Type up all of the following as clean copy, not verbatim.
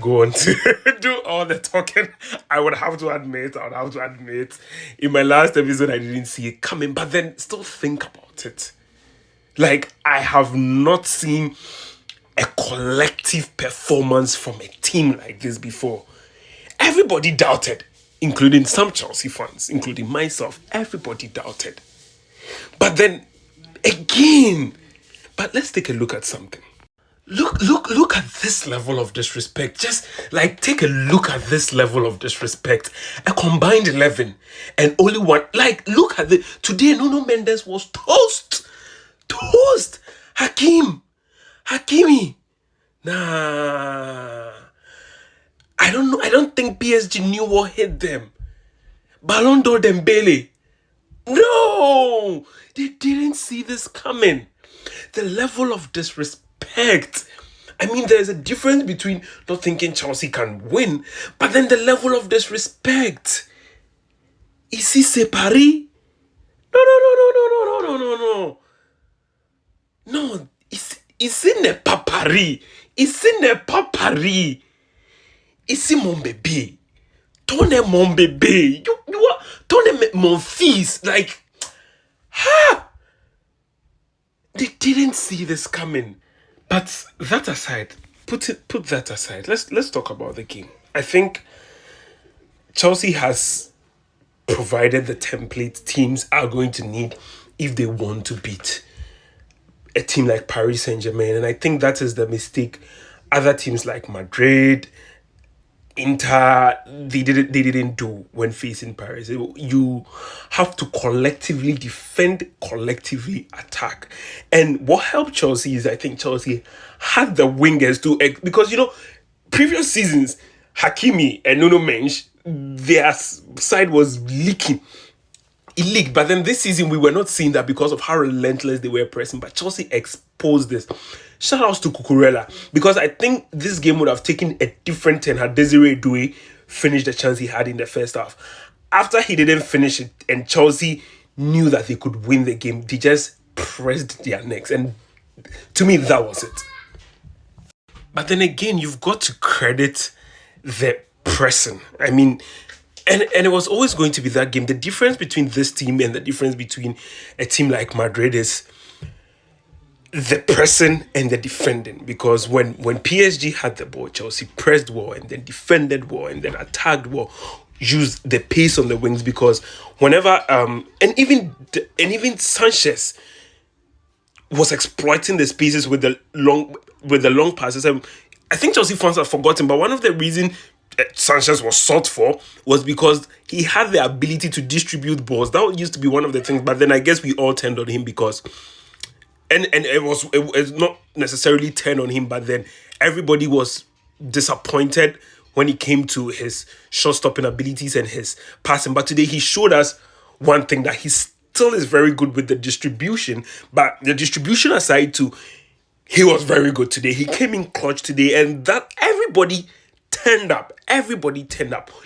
Go on to do all the talking. I would have to admit, in my last episode, I didn't see it coming, but then still think about it. Like, I have not seen a collective performance from a team like this before. Everybody doubted, including some Chelsea fans, including myself. Everybody doubted. But then, again, but let's take a look at something. Look at this level of disrespect. Just like take a look at this level of disrespect. A combined 11 and only one. Like, look at the today Nuno Mendes was toast. Toast. Hakimi. Nah. I don't know. I don't think PSG knew what hit them. Ballon d'Or Dembele. No, they didn't see this coming. The level of disrespect. I mean, there's a difference between not thinking Chelsea can win, but then the level of disrespect. Ici c'est Paris? No, no, no, no, no, no, no, no, no. No, ici n'est pas Paris. Ici n'est pas Paris. Ici mon bébé. Ton est mon bébé. You are, ton est mon fils. Like, ha! They didn't see this coming. But that aside, put that aside. Let's talk about the game. I think Chelsea has provided the template teams are going to need if they want to beat a team like Paris Saint-Germain. And I think that is the mistake other teams like Madrid, Inter, they didn't do when facing Paris. You have to collectively defend, collectively attack. And what helped Chelsea is I think Chelsea had the wingers to, because previous seasons, Hakimi and Nuno Mensch, their side was leaking. It leaked, but then this season we were not seeing that because of how relentless they were pressing. But Chelsea exposed this. Shout outs to Cucurella, because I think this game would have taken a different turn had Desiree Doué finished the chance he had in the first half. After he didn't finish it and Chelsea knew that they could win the game, they just pressed their necks. And to me, that was it. But then again, you've got to credit the pressing. I mean, and it was always going to be that game. The difference between this team and the difference between a team like Madrid is the pressing and the defending. Because when PSG had the ball, Chelsea pressed well and then defended well and then attacked well, used the pace on the wings. Because whenever and even Sanchez was exploiting the spaces with the long passes. I think Chelsea fans have forgotten, but one of the reasons Sanchez was sought for was because he had the ability to distribute balls. That used to be one of the things, but then I guess we all turned on him because, and it was not necessarily turned on him, but then everybody was disappointed when it came to his shot-stopping abilities and his passing. But today he showed us one thing, that he still is very good with the distribution, but the distribution aside too, he was very good today. He came in clutch today, and that everybody turned up.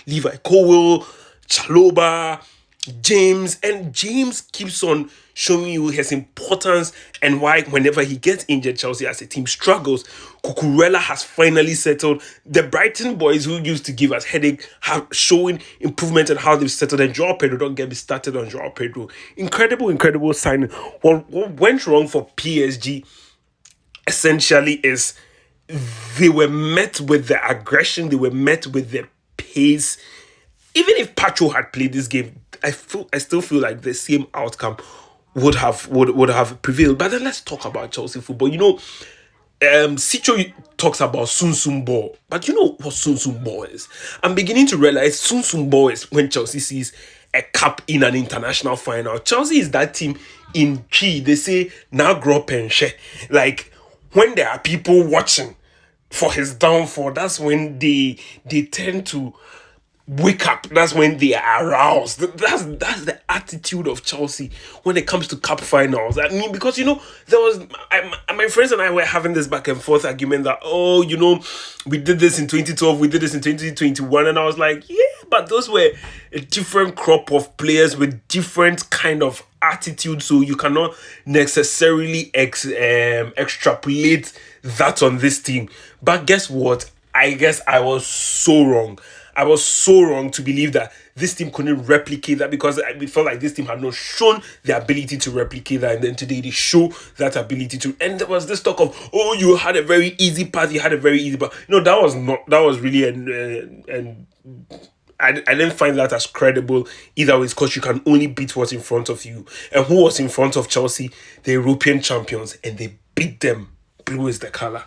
Levi Colwill, Chalobah, James, and James keeps on showing you his importance and why whenever he gets injured, Chelsea as a team struggles. Cucurella has finally settled. The Brighton boys who used to give us headache have showing improvement in how they've settled. And Joao Pedro, don't get me started on Joao Pedro. Incredible signing. What went wrong for PSG essentially is they were met with the aggression, they were met with the pace. Even if Pacho had played this game, I still feel like the same outcome would have prevailed. But then let's talk about Chelsea football. Sicho talks about Sun ball, but you know what Sun ball is? I'm beginning to realize Sun ball is when Chelsea sees a cup in an international final. Chelsea is that team in Chi. They say now grow penche. Like, when there are people watching for his downfall, that's when they tend to wake up. That's when they are aroused. That's the attitude of Chelsea when it comes to cup finals. I mean, because there was my friends and I were having this back and forth argument that we did this in 2012, we did this in 2021, and I was like, yeah, but those were a different crop of players with different kind of attitude, so you cannot necessarily extrapolate that on this team. But guess what? I guess I was so wrong. I was so wrong to believe that this team couldn't replicate that, because we felt like this team had not shown the ability to replicate that, and then today they show that ability to. And there was this talk of, oh, you had a very easy path, you had a very easy path. No, that was not. That was really and I didn't find that as credible either way, because you can only beat what's in front of you. And who was in front of Chelsea? The European champions, and they beat them. Blue is the color.